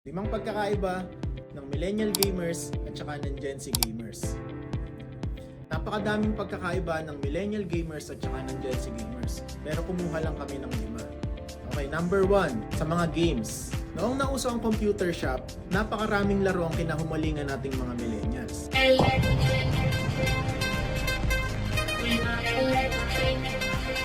Limang pagkakaiba ng millennial gamers at saka ng Gen Z gamers. Napakadaming pagkakaiba ng millennial gamers at saka ng Gen Z gamers. Pero kumuha lang kami ng 5. Okay, number 1, sa mga games. Noong nauso ang computer shop, napakaraming laro ang kinahumalingan nating mga millennials.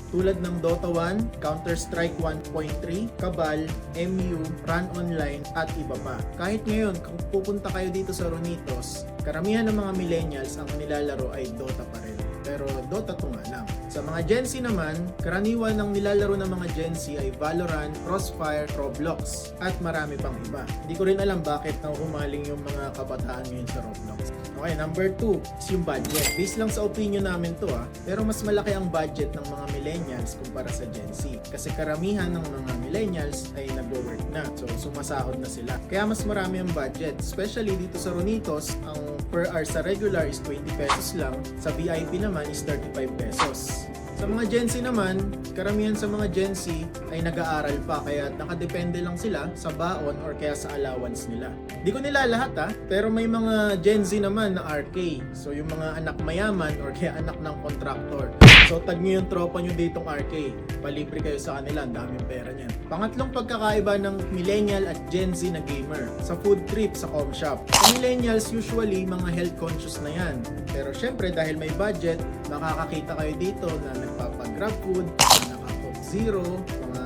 Tulad ng Dota 1, Counter-Strike 1.3, Cabal, MU, Run Online, at iba pa. Kahit ngayon, kung pupunta kayo dito sa Ronitos, karamihan ng mga millennials ang nilalaro ay Dota pa rin. Pero Dota 2 nga lang. Sa mga Gen Z naman, karaniwan ng nilalaro ng mga Gen Z ay Valorant, Crossfire, Roblox, at marami pang iba. Hindi ko rin alam bakit nang humaling yung mga kabataan ngayon sa Roblox. Okay, number 2 is yung budget. Based lang sa opinion namin to pero mas malaki ang budget ng mga millennials kumpara sa Gen Z. Kasi karamihan ng mga millennials ay nagwo-work na. So, sumasahod na sila. Kaya mas marami ang budget. Especially dito sa Ronitos, ang per hour sa regular is 20 pesos lang. Sa VIP naman is 35 pesos. Sa mga Gen Z naman, karamihan sa mga Gen Z ay nag-aaral pa kaya nakadepende lang sila sa baon or kaya sa allowance nila. Di ko nila lahat pero may mga Gen Z naman na RK. So yung mga anak mayaman or kaya anak ng contractor. So tag nyo yung tropa nyo ditong RK. Palibre kayo sa kanila, ang daming pera niyan. Pangatlong pagkakaiba ng millennial at Gen Z na gamer. Sa food trip sa com shop. Sa millennials usually mga health conscious na yan. Pero syempre dahil may budget, makakakita kayo dito na nagpapag-grab food, naka-Coke Zero, mga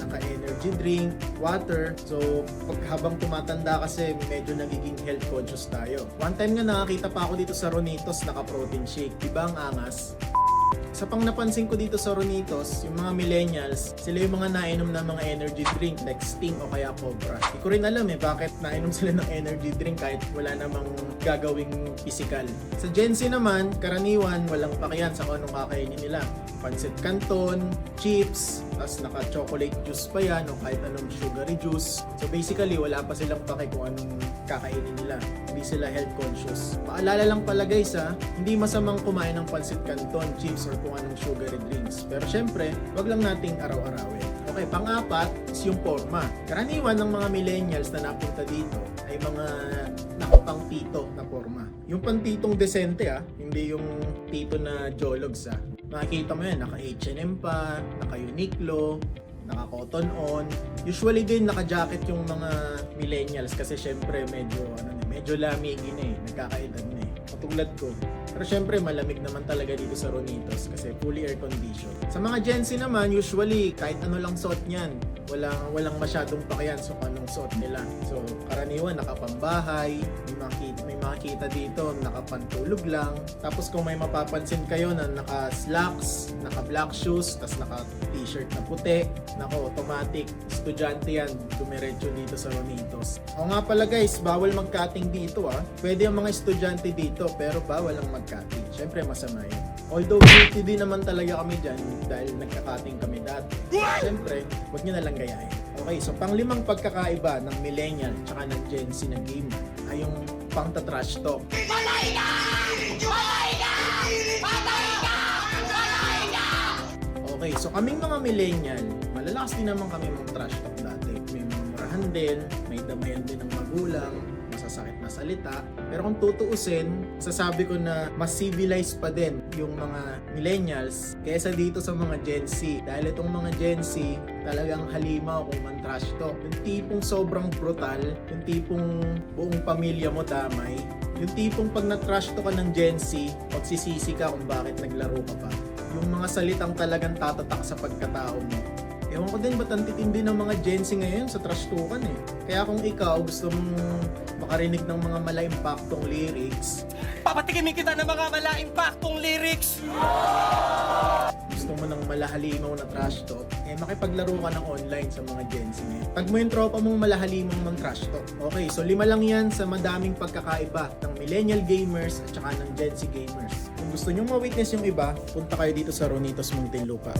naka-energy drink, water. So, habang tumatanda kasi medyo nagiging health conscious tayo. One time nga nakakita pa ako dito sa Ronitos, naka-protein shake. Diba ang angas? Sa pang napansin ko dito sa Ronitos, yung mga millennials, sila yung mga nainom ng mga energy drink like Sting o kaya Cobra. Hindi ko rin alam bakit nainom sila ng energy drink kahit wala namang gagawing physical. Sa Gen Z naman, karaniwan, walang pakiyan sa kung anong kakainin nila. Pancit Canton, chips, tapos naka-chocolate juice pa yan o kahit anong sugary juice. So basically, wala pa silang paki kung anong kakainin nila. Hindi sila health conscious. Paalala lang pala guys hindi masamang kumain ng Pancit Canton, chips or kung anong sugary drinks. Pero syempre, wag lang nating araw-arawin. Okay, pang-apat is yung forma. Karaniwan ng mga millennials na napunta dito ay mga nakapang-tito na forma. Yung pantitong desente hindi yung tito na jologs Makikita mo yan, naka-H&M pa, naka-Uniqlo, naka-cotton on. Usually din naka-jacket yung mga millennials kasi syempre medyo lamigin nagkakaedad na Katulad ko. Pero syempre malamig naman talaga dito sa Ronitos kasi fully air conditioned. Sa mga Gen Z naman, usually kahit ano lang suot niyan, walang masyadong pakiyan sa anong suot nila. So karaniwan nakapambahay, may makikita dito nakapantulog lang. Tapos kung may mapapansin kayo na naka-slacks, naka-black shoes, tas naka-t-shirt na puti, automatic, estudyante yan, dumiretso dito sa Ronitos. O nga pala guys, bawal mag-cutting dito Pwede ang mga estudyante dito pero bawal ang mag-cutting. Syempre masama yun. Although guilty din naman talaga kami dyan dahil nagka-cutting kami dati. Syempre, huwag nyo nalang gayahin. Okay, so pang-limang pagkakaiba ng millennial tsaka ng Gen Z na gamer ay yung pang-trash talk. Patay ka! Patay ka! Patay ka! Patay ka! Okay, so kaming mga millennial, malalakas din naman kami mga trash talk dati. May mga murahan din, may damayan din ng magulang, masasakit na salita. Pero kung tutuusin, sasabi ko na mas civilized pa din yung mga millennials kaysa dito sa mga Gen Z. Dahil itong mga Gen Z, talagang halimaw kung man trash talk. Yung tipong sobrang brutal, yung tipong buong pamilya mo damay, yung tipong pag na-trash talk ka ng Gen Z, magsisisi ka kung bakit naglaro ka pa. Yung mga salitang talagang tatatak sa pagkatao mo. Ewan ko din ba't ang titindi ng mga Gen Z ngayon sa trash talkan Kaya kung ikaw gusto mong makarinig ng mga mala-impactong lyrics, Papatikimin kita ng mga mala-impactong lyrics! gusto mo ng malahalimaw na trash talk, makipaglaro ka ng online sa mga Gen Z ngayon. Pag mo yung tropa mong malahalimaw ng trash talk. Okay, so 5 lang yan sa madaming pagkakaiba ng millennial gamers at saka ng Gen Z gamers. Kung gusto nyo ma-witness yung iba, punta kayo dito sa Ronitos Muntinlupa.